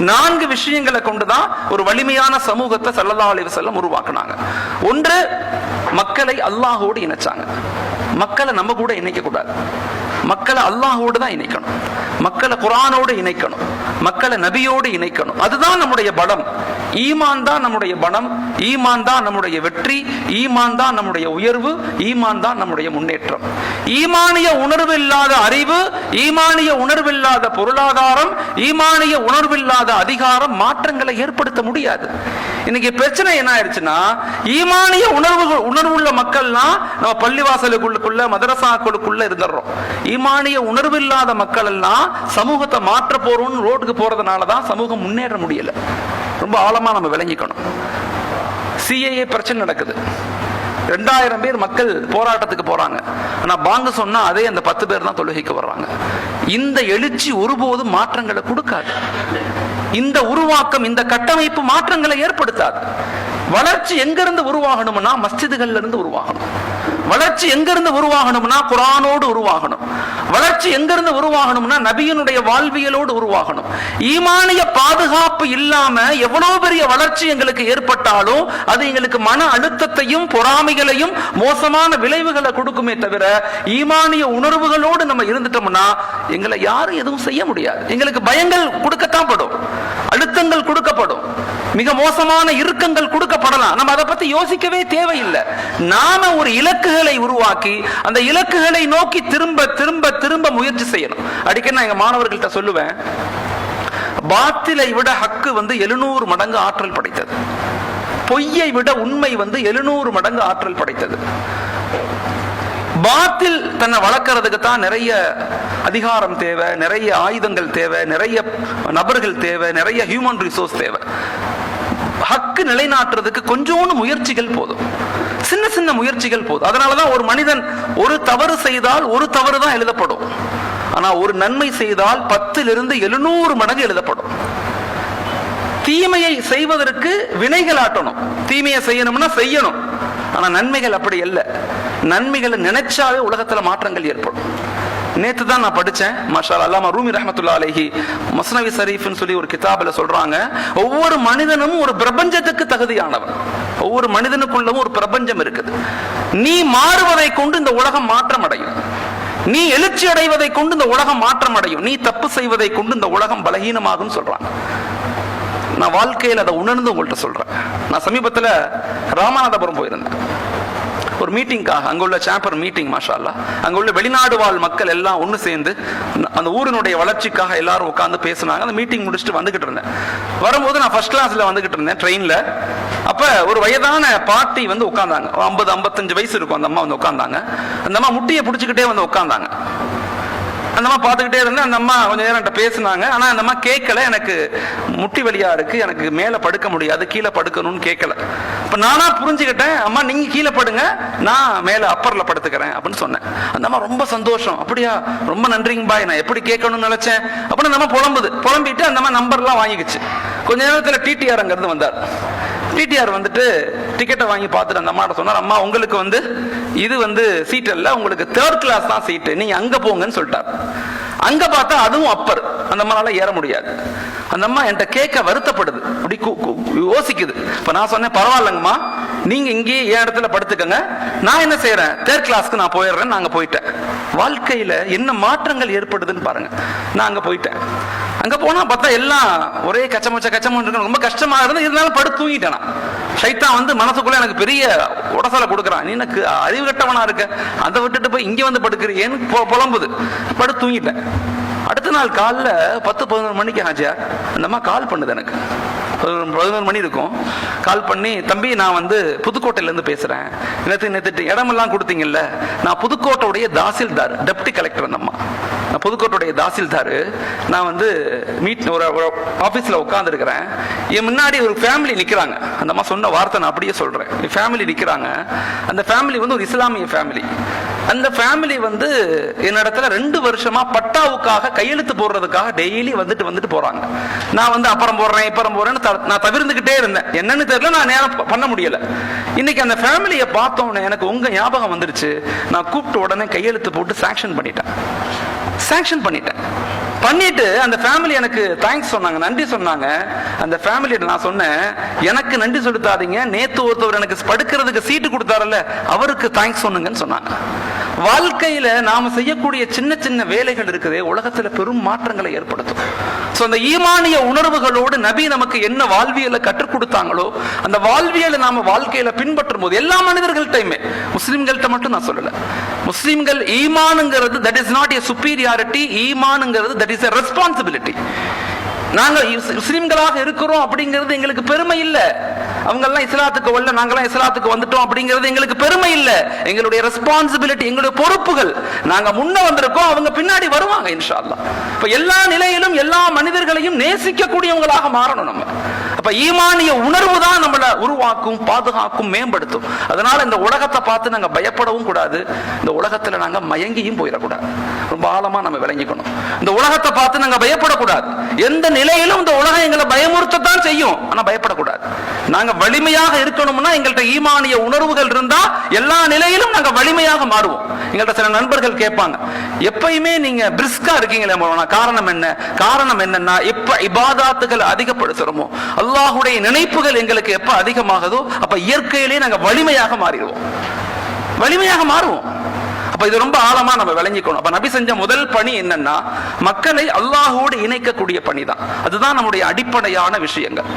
4 விஷயங்களை கொண்டுதான் ஒரு வலிமையான சமூகத்தை ஸல்லல்லாஹு அலைஹி வஸல்லம் உருவாக்குனாங்க. ஒன்று, மக்களை அல்லாஹ்வோடு இணைச்சாங்க. மக்களை நம்ம கூட இணைக்க கூடாது, மக்களை அல்லாஹ்வோடு தான் இணைக்கணும், மக்களை குர்ஆனோடு இணைக்கணும், மக்களை நபியோடு இணைக்கணும். அதுதான் நம்முடைய பலம். ஈமான் தான் நம்முடைய பலம், ஈமான் தான் நம்முடைய வெற்றி, ஈமான் தான் நம்முடைய உயர்வு, ஈமான் தான் நம்முடைய முன்னேற்றம். ஈமானிய உணர்வில்லாத அறிவு, ஈமானிய உணர்வில்லாத பொருளாதாரம், ஈமானிய உணர்வில்லாத அதிகாரம் மாற்றங்களை ஏற்படுத்த முடியாது. இன்னைக்கு பிரச்சனை என்ன ஆயிடுச்சுன்னா, ஈமானிய உணர்வுள்ள மக்கள்லாம் நம்ம பள்ளிவாசலுக்குள்ள மதரசாக்களுக்குள்ள இருந்துடுறோம். ஈமானிய உணர்வில்லாத மக்கள் எல்லாம் சமூகத்தை மாற்ற போறோம்னு ரோட்டுக்கு போறதுனாலதான் சமூகம் முன்னேற முடியல. ரொம்ப ஆழமா நம்ம விளங்கிக்கணும். சிஏஏ பிரச்சனை நடக்குது, 2000 பேர் மக்கள் போராட்டத்துக்கு போறாங்க. ஆனா பாங்க சொன்னா அதே அந்த 10 பேர் தான் தொழுகைக்கு வர்றாங்க. இந்த எழுச்சி ஒருபோதும் மாற்றங்களை கொடுக்காது. இந்த உருவாக்கம், இந்த கட்டமைப்பு மாற்றங்களை ஏற்படுத்தாது. வளர்ச்சி எங்கிருந்து உருவாகணும்னா மஸ்ஜிதுகள்ல இருந்து உருவாகணும். வளர்ச்சி எங்கிருந்து உருவாகணும்னா குர்ஆனோடு உருவாகணும். வளர்ச்சி எங்கிருந்து உருவாகணும்னா நபியினுடைய வாழ்வியலோடு உருவாகணும். ஈமானிய பாதுகாப்பு இல்லாம எவ்வளவு பெரிய வளர்ச்சி எங்களுக்கு ஏற்பட்டாலும் அது எங்களுக்கு மன அழுத்தத்தையும் பொறாமைகளையும் மோசமான விளைவுகளை கொடுக்குமே தவிர, ஈமானிய உணர்வுகளோடு நம்ம இருந்துட்டோம்னா எங்களை யாரும் எதுவும் செய்ய முடியாது. எங்களுக்கு பயங்கள் கொடுக்கத்தான் படும், அழுத்தங்கள் கொடுக்கப்படும், மிக மோசமான இறுக்கங்கள் கொடுக்கப்படலாம். நம்ம அதை பத்தி யோசிக்கவே தேவையில்லை. நாம ஒரு இலக்குகளை உருவாக்கி அந்த இலக்குகளை நோக்கி திரும்ப திரும்ப திரும்ப முயற்சி செய்யணும். அடிக்கடி நான் எங்க மாணவர்கள்ட்ட சொல்லுவேன், பாத்திலை விட ஹக்கு 700 மடங்கு ஆற்றல் படைத்தது, பொய்யை விட உண்மை 700 மடங்கு ஆற்றல் படைத்தது. பாத்தில் தன்னை வளர்க்கறதுக்கு தான் நிறைய அதிகாரம் தேவை, நிறைய ஆயுதங்கள் தேவை, நிறைய நபர்கள் தேவை, நிறைய ஹியூமன் ரிசோர்ஸ் தேவை. ஹக்கு நிலைநாட்டுறதுக்கு கொஞ்சோண்டு முயற்சிகள் போதும், சின்ன சின்ன முயற்சிகள் போதும். அதனாலதான் ஒரு மனிதன் ஒரு தவறு செய்தால் ஒரு தவறு தான் எழுதப்படும், ஆனா ஒரு நன்மை செய்தால் 10 to 700 மடங்கு எழுதப்படும். தீமையை செய்வதற்கு வினைகள் ஆட்டணும், தீமையை செய்யணும்னா செய்யணும். ஆனா நன்மைகள் அப்படி அல்ல. நன்மைகளை நினைச்சாவே உலகத்துல மாற்றங்கள் ஏற்படும். நேத்து தான் நான் படிச்சேன், மாஷா அல்லாஹ் ரூமி ரஹ்மத்துல்லாஹி அலைஹி மஸ்னவி ஷரீஃப்னு சொல்லி ஒரு கிதாபில் சொல்றாங்க, ஒவ்வொரு மனிதனும் ஒரு பிரபஞ்சத்துக்கு தகுதியானவன். ஒவ்வொரு மனிதனுக்குள்ளவும் ஒரு பிரபஞ்சம் இருக்குது. நீ மாறுவதை கொண்டு இந்த உலகம் மாற்றம் அடையும், நீ எழுச்சி அடைவதை கொண்டு இந்த உலகம் மாற்றம் அடையும், நீ தப்பு செய்வதை கொண்டு இந்த உலகம் பலகீனமாகும் சொல்றாங்க. நான் வாழ்க்கையில் அதை உணர்ந்து உங்கள்கிட்ட சொல்றேன். நான் சமீபத்தில் ராமநாதபுரம் போயிருந்தேன் ஒரு மீட்டிங்காக. அங்க உள்ள சாம்பர் மீட்டிங், மாஷா அல்லாஹ். அங்க உள்ள வெளிநாடு வாழ் மக்கள் எல்லாம் ஒன்று சேர்ந்து அந்த ஊரினுடைய வளர்ச்சிக்காக எல்லாரும் உட்கார்ந்து பேசினாங்க. அந்த மீட்டிங் முடிச்சுட்டு வந்துகிட்டு இருந்தேன். வரும்போது நான் ஃபர்ஸ்ட் கிளாஸ்ல வந்துகிட்டு இருந்தேன் ட்ரெயின்ல. அப்ப ஒரு வயதான பாட்டி உட்கார்ந்தாங்க, 50-55 வயசு இருக்கும். அந்த அம்மா உட்கார்ந்தாங்க. அந்த அம்மா முட்டியை பிடிச்சிக்கிட்டே உட்கார்ந்தாங்க. அந்த அம்மா பார்த்துக்கிட்டே இருந்தேன். அந்த அம்மா கொஞ்சம் நேரம் என்கிட்ட பேசினாங்க. ஆனா அந்த அம்மா கேட்கல, எனக்கு முட்டி வலியா இருக்கு, எனக்கு மேல படுக்க முடியாது, கீழே படுக்கணும்னு கேட்கல. இப்ப நானா புரிஞ்சுக்கிட்டேன், அம்மா நீங்க கீழே படுங்க, நான் மேல அப்பர்ல படுத்துக்கிறேன் அப்படின்னு சொன்னேன். அந்த அம்மா ரொம்ப சந்தோஷம், அப்படியா ரொம்ப நன்றிங்க பாய், நான் எப்படி கேட்கணும்னு நினைச்சேன் அப்படின்னு நம்ம புலம்பிட்டு அந்த அம்மா நம்பர்லாம் வாங்கிக்கிச்சு. கொஞ்ச நேரத்துல டிடிஆர் அங்கிருந்து வந்தார். டிடிஆர் வந்துட்டு டிக்கெட்டை வாங்கி பார்த்துட்டு அந்த அம்மாட்ட சொன்னார், அம்மா உங்களுக்கு இது சீட் அல்ல, உங்களுக்கு 3rd கிளாஸ் தான் சீட்டு, நீங்க அங்க போங்கன்னு சொல்லிட்டார். அங்க பார்த்தா அதுவும் அப்பர், அந்த அம்மானால ஏற முடியாது. அந்த அம்மா என்கிட்ட கேட்க வருத்தப்படுது, அப்படி யோசிக்குது. இப்ப நான் சொன்னேன், பரவாயில்லங்கம்மா நீங்க இங்கேயே என் இடத்துல படுத்துக்கங்க, நான் என்ன செய்யறேன் 3rd கிளாஸ்க்கு நான் போயிடுறேன். நாங்க போயிட்டேன். வாழ்க்கையில என்ன மாற்றங்கள் ஏற்படுதுன்னு பாருங்க. நான் அங்க போயிட்டேன். அங்க போனா பார்த்தா எல்லாம் ஒரே கச்சமச்ச ரொம்ப கஷ்டமா இருந்து, இருந்தாலும் படுத்து தூங்கிட்டேன். ஷைத்தான் மனசுக்குள்ள எனக்கு பெரிய உடசலை கொடுக்குறான், நீ எனக்கு அறிவு கட்டவனா இருக்க, அதை விட்டுட்டு போய் இங்க படுக்கிறேன்னு புலம்புது. படுத்து தூங்கிட்டேன். அடுத்த நாள் காலைல 10-11 மணிக்கு ஹாஜியா அந்த அம்மா கால் பண்ணுது. எனக்கு 11 மணி இருக்கும். கால் பண்ணி, தம்பி நான் புதுக்கோட்டையில இருந்து பேசுறேன், நேற்று இடமெல்லாம் கொடுத்தீங்கல்ல, நான் புதுக்கோட்டையுடைய தாசில்தார், டெப்டி கலெக்டர். அந்த அம்மா, நான் புதுக்கோட்டையுடைய தாசில்தார், நான் ஒரு ஆபீஸ்ல உட்கார்ந்து இருக்கிறேன், என் முன்னாடி ஒரு ஃபேமிலி நிக்கிறாங்க. அந்த அம்மா சொன்ன வார்த்தை நான் அப்படியே சொல்றேன். ஃபேமிலி நிக்கிறாங்க. அந்த ஃபேமிலி ஒரு இஸ்லாமிய ஃபேமிலி. அந்த ஃபேமிலி என்னிடத்துல 2 வருஷமா பட்டாவுக்காக கையெழுத்து போடுறதுக்காக டெய்லி வந்துட்டு போறாங்க. நான் அப்புறம் போடுறேன் இப்புறம் போறேன்னு நான் தவிர்த்துக்கிட்டே இருந்தேன். என்னன்னு தெரியல, நான் நேரம் பண்ண முடியல. இன்னைக்கு அந்த ஃபேமிலியை பார்த்தோன்னே எனக்கு உங்க ஞாபகம் வந்துருச்சு. நான் கூப்பிட்டு உடனே கையெழுத்து போட்டு சாங்ஷன் பண்ணிட்டேன். பண்ணிட்டு அந்த ஃபேமிலி எனக்கு தேங்க்ஸ் சொன்னாங்க, நன்றி சொன்னாங்க. அந்த ஃபேமிலிட்ட நான் சொன்னேன், எனக்கு நன்றி செலுத்தாதீங்க, நேத்து ஒருத்தவர் எனக்கு படுக்கிறதுக்கு சீட்டு கொடுத்தாருல்ல அவருக்கு தேங்க்ஸ் சொன்னுங்கன்னு சொன்னாங்க. வாழ்க்கையில நாம செய்யக்கூடிய சின்ன சின்ன வேலைகள் இருக்குதே உலகத்துல பெரும் மாற்றங்களை ஏற்படுத்தும். அந்த ஈமானிய உணர்வுகளோடு நபி நமக்கு என்ன வாழ்வியலை கற்றுக் கொடுத்தாங்களோ அந்த வாழ்வியலை நாம வாழ்க்கையில பின்பற்றும் போது எல்லா மனிதர்கள்ட்டையுமே, முஸ்லிம்கள்ட்ட மட்டும் நான் சொல்லல, முஸ்லிம்கள் ஈமானுங்கிறது that is not a superiority, ஈமானுங்கிறது தட் இஸ் எ ரெஸ்பான்சிபிலிட்டி. நாங்க முஸ்லிம்களாக இருக்கிறோம் அப்படிங்கிறது எங்களுக்கு பெருமை இல்லை. அவங்க எல்லாம் இஸ்லாத்துக்கு வரல, நாங்கெல்லாம் இஸ்லாத்துக்கு வந்துட்டோம் அப்படிங்கிறது எங்களுக்கு பெருமை இல்லை. எங்களுடைய ரெஸ்பான்சிபிலிட்டி, எங்களுடைய பொறுப்புகள். நாங்க முன்ன வந்திருக்கோம், அவங்க பின்னாடி வருவாங்க இன்ஷா அல்லாஹ். இப்ப எல்லா நிலையிலும் எல்லா மனிதர்களையும் நேசிக்கக்கூடியவங்களாக மாறணும் நம்ம. அப்ப ஈமானிய உணர்வு தான் நம்மளை உருவாக்கும், பாதுகாக்கும், மேம்படுத்தும். அதனால இந்த உலகத்தை பார்த்து நாங்க பயப்படவும் கூடாது, இந்த உலகத்துல நாங்க மயங்கியும் போயிடக்கூடாது. ரொம்ப ஆழமா நம்ம விளங்கிக்கணும். இந்த உலகத்தை பார்த்து நாங்க பயப்படக்கூடாது. எந்த நிலையிலும் இந்த உலகம் எங்களை பயமுறுத்தத்தான் செய்யும், ஆனா பயப்படக்கூடாது. நாங்க வலிமையாக இருக்கணும்னா எங்கள்கிட்ட ஈமானிய உணர்வுகள் இருந்தா எல்லா நிலையிலும் நாங்க வலிமையாக மாறுவோம். எங்கள்கிட்ட சில நண்பர்கள் கேட்பாங்க, எப்பயுமே நீங்க பிரிஸ்கா இருக்கீங்களே, காரணம் என்ன? காரணம் என்னன்னா, எப்ப இபாதாத்துகள் அதிகப்படுத்துறோமோ, அல்லாஹ்வுடைய நினைப்புகள் எங்களுக்கு எப்ப அதிகமாகுதோ அப்ப இயற்கையிலேயே நாங்க வலிமையாக மாறிடுவோம், வலிமையாக மாறுவோம். அப்ப இது ரொம்ப ஆழமா நம்ம விளங்கிக்கணும். அப்ப நபி செஞ்ச முதல் பணி என்னன்னா, மக்களை அல்லாஹ்வோடு இணைக்கக்கூடிய பணி தான். அதுதான் நம்முடைய அடிப்படையான விஷயங்கள்.